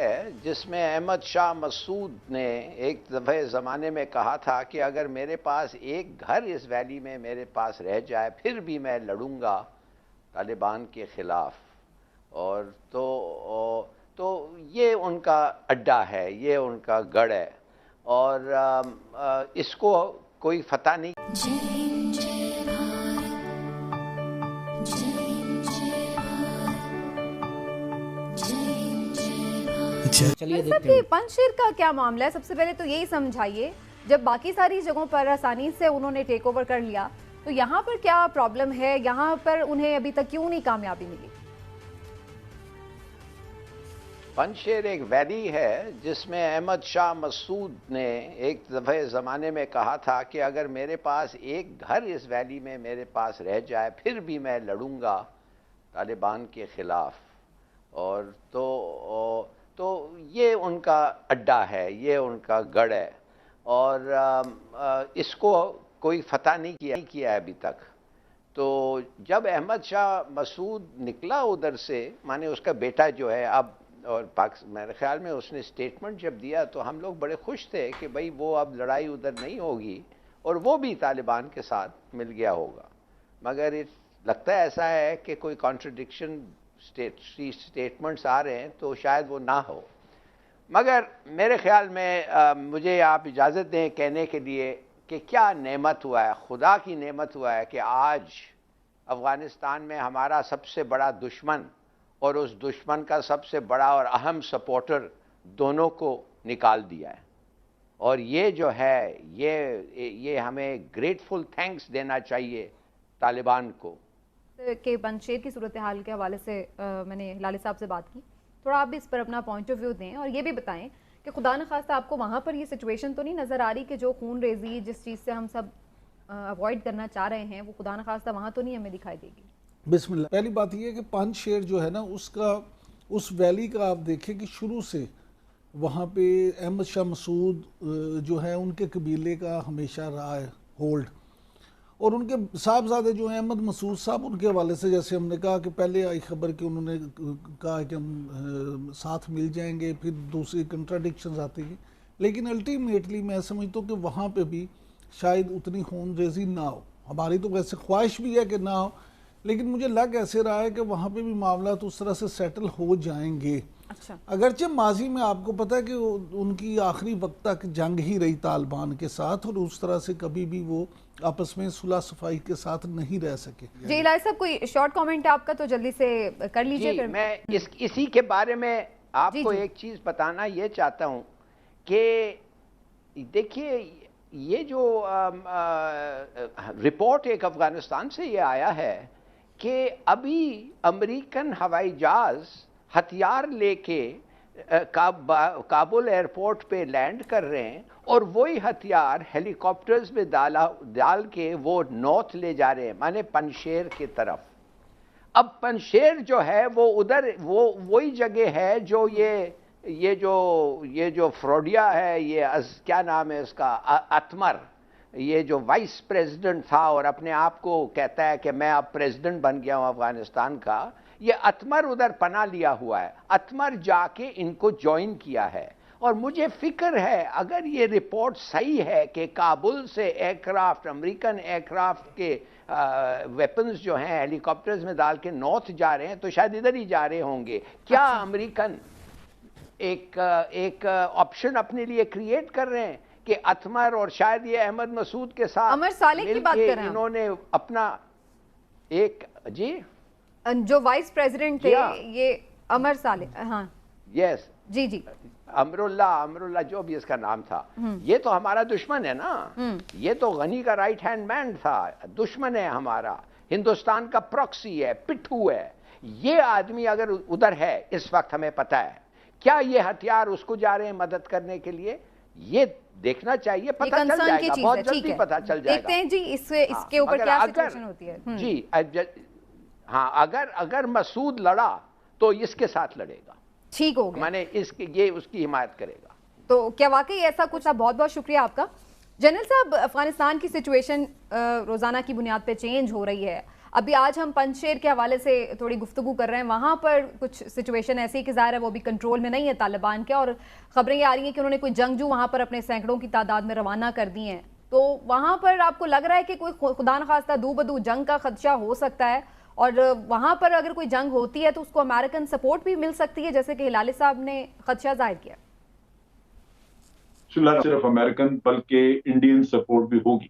ہے جس میں احمد شاہ مسعود نے ایک دفعہ زمانے میں کہا تھا کہ اگر میرے پاس ایک گھر اس ویلی میں میرے پاس رہ جائے پھر بھی میں لڑوں گا طالبان کے خلاف. اور تو یہ ان کا اڈا ہے، یہ ان کا گڑھ ہے، اور اس کو کوئی فتح نہیں. چلیے دیکھتے ہیں پنج شیر کا کیا معاملہ ہے. سب سے پہلے تو یہی سمجھائیے، جب باقی ساری جگہوں پر آسانی سے انہوں نے ٹیک اوور کر لیا تو یہاں پر کیا پرابلم ہے؟ یہاں پر انہیں ابھی تک کیوں نہیں کامیابی ملی؟ پنج شیر ایک ویلی ہے جس میں احمد شاہ مسعود نے ایک دفعہ زمانے میں کہا تھا کہ اگر میرے پاس ایک گھر اس ویلی میں میرے پاس رہ جائے پھر بھی میں لڑوں گا طالبان کے خلاف. اور تو یہ ان کا اڈا ہے، یہ ان کا گڑھ ہے، اور اس کو کوئی فتح نہیں کیا ابھی تک. تو جب احمد شاہ مسعود نکلا ادھر سے، مانے اس کا بیٹا جو ہے اب، اور میرے خیال میں اس نے سٹیٹمنٹ جب دیا تو ہم لوگ بڑے خوش تھے کہ بھئی وہ اب لڑائی ادھر نہیں ہوگی اور وہ بھی طالبان کے ساتھ مل گیا ہوگا. مگر لگتا ہے ایسا ہے کہ کوئی کانٹرڈکشن سٹیٹمنٹس آ رہے ہیں تو شاید وہ نہ ہو. مگر میرے خیال میں مجھے آپ اجازت دیں کہنے کے لیے کہ کیا نعمت ہوا ہے، خدا کی نعمت ہوا ہے کہ آج افغانستان میں ہمارا سب سے بڑا دشمن اور اس دشمن کا سب سے بڑا اور اہم سپورٹر دونوں کو نکال دیا ہے. اور یہ جو ہے یہ ہمیں گریٹفل تھینکس دینا چاہیے طالبان کو. کہ پنج شیر کی صورتحال کے حوالے سے میں نے لالی صاحب سے بات کی، تھوڑا آپ بھی اس پر اپنا پوائنٹ آف ویو دیں اور یہ بھی بتائیں کہ خدا نخواستہ آپ کو وہاں پر یہ سچویشن تو نہیں نظر آ رہی کہ جو خون ریزی جس چیز سے ہم سب اوائڈ کرنا چاہ رہے ہیں وہ خدا نخواستہ وہاں تو نہیں ہمیں دکھائی دے گی؟ بسم اللہ. پہلی بات یہ ہے کہ پنج شیر جو ہے نا اس ویلی کا آپ دیکھیں کہ شروع سے وہاں پہ احمد شاہ مسعود جو ہے ان کے قبیلے کا ہمیشہ رہا ہے ہولڈ. اور ان کے صاحبزادے جو ہیں احمد مسعود صاحب، ان کے حوالے سے جیسے ہم نے کہا کہ پہلے آئی خبر کہ انہوں نے کہا کہ ہم ساتھ مل جائیں گے، پھر دوسری کنٹراڈکشنز آتی گئی، لیکن الٹیمیٹلی میں سمجھتا ہوں کہ وہاں پہ بھی شاید اتنی خون ریزی نہ ہو. ہماری تو ویسے خواہش بھی ہے کہ نہ ہو، لیکن مجھے لگ ایسے رہا ہے کہ وہاں پہ بھی معاملات اس طرح سے سیٹل ہو جائیں گے. اگرچہ ماضی میں آپ کو پتہ ہے کہ ان کی آخری وقت تک جنگ ہی رہی طالبان کے ساتھ، اور اس طرح سے کبھی بھی وہ آپس میں صلح صفائی کے ساتھ نہیں رہ سکے. جی الہی صاحب کوئی شارٹ کامنٹ ہے آپ کا تو جلدی سے کر لیجئے. جی میں اسی کے بارے میں آپ کو ایک چیز بتانا یہ چاہتا ہوں کہ دیکھیے یہ جو رپورٹ ایک افغانستان سے یہ آیا ہے کہ ابھی امریکن ہوائی جہاز ہتھیار لے کے کابل ایئرپورٹ پہ لینڈ کر رہے ہیں اور وہی ہتھیار ہیلی کاپٹرز میں ڈال کے وہ نارتھ لے جا رہے ہیں، مانے پنجشیر کی طرف. اب پنجشیر جو ہے وہ ادھر وہی جگہ ہے جو یہ جو فروڈیا ہے، یہ کیا نام ہے اس کا، اتمر، یہ جو وائس پریزیڈنٹ تھا اور اپنے آپ کو کہتا ہے کہ میں اب پریزیڈنٹ بن گیا ہوں افغانستان کا، یہ اتمر ادھر پناہ لیا ہوا ہے. اتمر جا کے ان کو جوائن کیا ہے. اور مجھے فکر ہے اگر یہ رپورٹ صحیح ہے کہ کابل سے ایئرکرافٹ، امریکن ایئرکرافٹ کے ویپنز جو ہیں ہیلی کاپٹرز میں ڈال کے نارتھ جا رہے ہیں تو شاید ادھر ہی جا رہے ہوں گے. کیا امریکن ایک آپشن اپنے لیے کریٹ کر رہے ہیں کہ اتمر اور شاید یہ احمد مسعود کے ساتھ عمر صالح کی بات کر رہے ہیں انہوں نے اپنا ایک جو وائس پریزیڈنٹ تھے یہ عمر صالح، ہاں یس جی امر اللہ جو بھی اس کا نام تھا، یہ تو ہمارا دشمن ہے نا. یہ تو غنی کا رائٹ ہینڈ مین تھا، دشمن ہے ہمارا، ہندوستان کا پروکسی ہے، پٹھو ہے. یہ آدمی اگر ادھر ہے اس وقت ہمیں پتہ ہے، کیا یہ ہتھیار اس کو جا رہے ہیں مدد کرنے کے لیے؟ یہ دیکھنا چاہیے، پتہ چل جائے گا، بہت جلدی پتہ چل جائے گا. دیکھتے ہیں جی اس کے اوپر کیا سچویشن ہوتی ہے. جی ہاں اگر مسعود لڑا تو اس کے ساتھ لڑے گا، ٹھیک ہو گیا، میں یہ اس کی حمایت کرے گا. تو کیا واقعی ایسا کچھ؟ بہت بہت شکریہ آپ کا. جنرل صاحب، افغانستان کی سچویشن روزانہ کی بنیاد پہ چینج ہو رہی ہے. ابھی آج ہم پنجشیر کے حوالے سے تھوڑی گفتگو کر رہے ہیں, وہاں پر کچھ سچویشن ایسی ہے کہ ظاہر ہے وہ بھی کنٹرول میں نہیں ہے طالبان کے, اور خبریں یہ آ رہی ہیں کہ انہوں نے کوئی جنگجو وہاں پر اپنے سینکڑوں کی تعداد میں روانہ کر دی ہیں. تو وہاں پر آپ کو لگ رہا ہے کہ کوئی خدا نخواستہ دو بدو جنگ کا خدشہ ہو سکتا ہے, اور وہاں پر اگر کوئی جنگ ہوتی ہے تو اس کو امریکن سپورٹ بھی مل سکتی ہے, جیسے کہ ہلالی صاحب نے خدشہ ظاہر کیا؟ صرف امریکن بلکہ انڈین سپورٹ بھی ہوگی.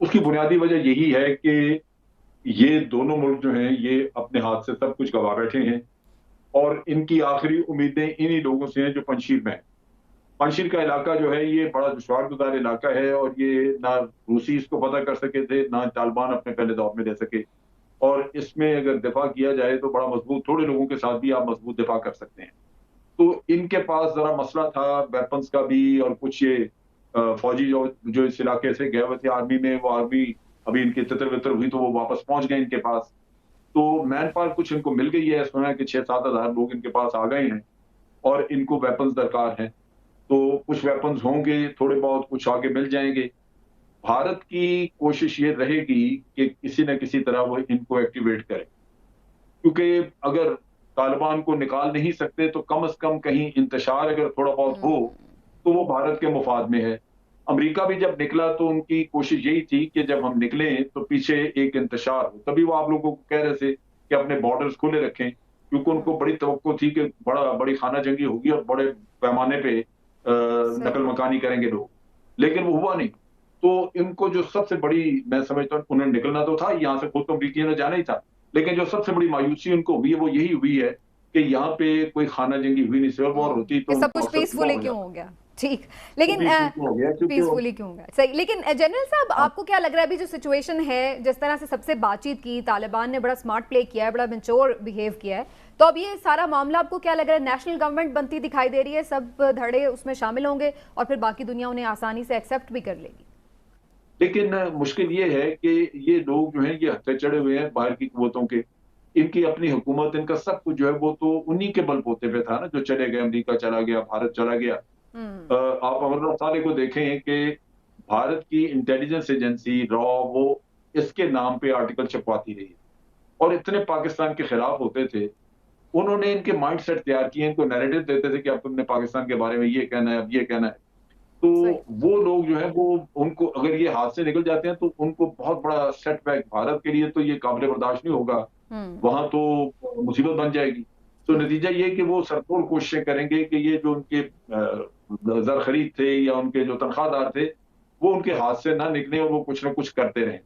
اس کی بنیادی وجہ یہی ہے کہ یہ دونوں ملک جو ہیں یہ اپنے ہاتھ سے سب کچھ گوا بیٹھے ہیں, اور ان کی آخری امیدیں انہی لوگوں سے ہیں جو پنجشیر میں ہیں. پنجشیر کا علاقہ جو ہے یہ بڑا دشوار گزار علاقہ ہے, اور یہ نہ روسی اس کو فتح کر سکے تھے, نہ طالبان اپنے پہلے دور میں لے سکے, اور اس میں اگر دفاع کیا جائے تو بڑا مضبوط, تھوڑے لوگوں کے ساتھ بھی آپ مضبوط دفاع کر سکتے ہیں. تو ان کے پاس ذرا مسئلہ تھا ویپنز کا بھی, اور کچھ یہ فوجی جو اس علاقے سے گئے ہوئے تھے آرمی میں, وہ آرمی ابھی ان کی تتر وتر ہوئی تو وہ واپس پہنچ گئے ان کے پاس. تو مین پاور کچھ ان کو مل گئی ہے, سنا ہے کہ 6-7 ہزار لوگ ان کے پاس آ گئے ہیں, اور ان کو ویپنز درکار ہیں. تو کچھ ویپنز ہوں گے تھوڑے بہت, کچھ آگے مل جائیں گے. بھارت کی کوشش یہ رہے گی کہ کسی نہ کسی طرح وہ ان کو ایکٹیویٹ کرے, کیونکہ اگر طالبان کو نکال نہیں سکتے تو کم از کم کہیں انتشار اگر تھوڑا بہت ہو تو وہ بھارت کے مفاد میں ہے. امریکہ بھی جب نکلا تو ان کی کوشش یہی تھی کہ جب ہم نکلیں تو پیچھے ایک انتشار ہو, تبھی وہ آپ لوگوں کو کہہ رہے تھے کہ اپنے بارڈرز کھلے رکھیں, کیونکہ ان کو بڑی توقع تھی کہ بڑی خانہ جنگی ہوگی اور بڑے پیمانے پہ نقل مکانی کریں گے لوگ, لیکن وہ ہوا نہیں. تو ان کو جو سب سے بڑی, میں سمجھتا ہوں انہیں نکلنا تو تھا یہاں سے, خود تو امریکیوں نے جانا ہی تھا, لیکن جو سب سے بڑی مایوسی ان کو ہوئی ہے وہ یہی ہوئی ہے کہ یہاں پہ کوئی خانہ جنگی ہوئی نہیں, سیول وار ہوتی تو سب کچھ پیسفلی کیوں ہو گیا. ٹھیک, لیکن پیسفلی کیوں ہو گیا, صحیح. لیکن جنرل صاحب آپ کو کیا لگ رہا ہے ابھی جو سچویشن ہے, جس طرح سے سب سے بات چیت کی, طالبان نے بڑا سمارٹ پلے کیا ہے, بڑا میچور بیہیو کیا ہے, تو اب یہ سارا معاملہ آپ کو کیا لگ رہا ہے نیشنل گورنمنٹ بنتی دکھائی دے رہی ہے, سب دھڑے اس میں شامل ہوں گے اور پھر باقی دنیا انہیں آسانی سے ایکسیپٹ بھی کر لے گی؟ لیکن مشکل یہ ہے کہ یہ لوگ جو ہیں یہ ہتھے چڑھے ہوئے ہیں باہر کی قوتوں کے, ان کی اپنی حکومت, ان کا سب کچھ جو ہے وہ تو انہی کے بل بوتے پہ تھا نا, جو چلے گئے, امریکہ چلا گیا, بھارت چلا گیا. آپ امرناتھ صالح کو دیکھیں کہ بھارت کی انٹیلیجنس ایجنسی را وہ اس کے نام پہ آرٹیکل چھپواتی رہی, اور اتنے پاکستان کے خلاف ہوتے تھے. انہوں نے ان کے مائنڈ سیٹ تیار کیے, ان کو نیریٹو دیتے تھے کہ اب تم نے پاکستان کے بارے میں یہ کہنا ہے, اب یہ کہنا ہے. تو وہ لوگ جو ہیں وہ ان کو اگر یہ ہاتھ سے نکل جاتے ہیں تو ان کو بہت بڑا سیٹ بیک, بھارت کے لیے تو یہ قابل برداشت نہیں ہوگا, وہاں تو مصیبت بن جائے گی. تو نتیجہ یہ کہ وہ سرتوڑ کوششیں کریں گے کہ یہ جو ان کے زر خرید تھے یا ان کے جو تنخواہ دار تھے وہ ان کے ہاتھ سے نہ نکلیں, اور وہ کچھ نہ کچھ کرتے رہیں.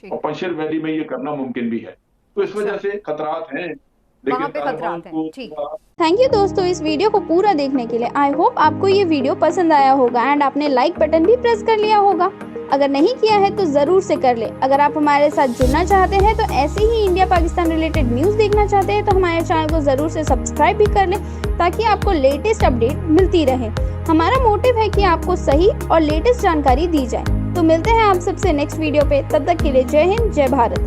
اور پنجشیر ویلی میں یہ کرنا ممکن بھی ہے, تو اس وجہ سے خطرات ہیں, لیکن طالبان کو. تھینک یو دوستو اس ویڈیو کو پورا دیکھنے کے لیے. آئی ہوپ آپ کو یہ ویڈیو پسند آیا ہوگا اینڈ آپ نے لائک بٹن بھی پریس کر لیا ہوگا. اگر نہیں کیا ہے تو ضرور سے کر لیں. اگر آپ ہمارے ساتھ جڑنا چاہتے ہیں تو ایسے ہی انڈیا پاکستان ریلیٹڈ نیوز دیکھنا چاہتے ہیں تو ہمارے چینل کو ضرور سے سبسکرائب بھی کر لیں تاکہ آپ کو لیٹسٹ اپڈیٹ ملتی رہے. ہمارا موٹیو ہے کہ آپ کو صحیح اور لیٹسٹ جانکاری دی جائے. تو ملتے ہیں آپ سب سے نیکسٹ ویڈیو پہ, تب تک کے لیے جے ہند, جے بھارت.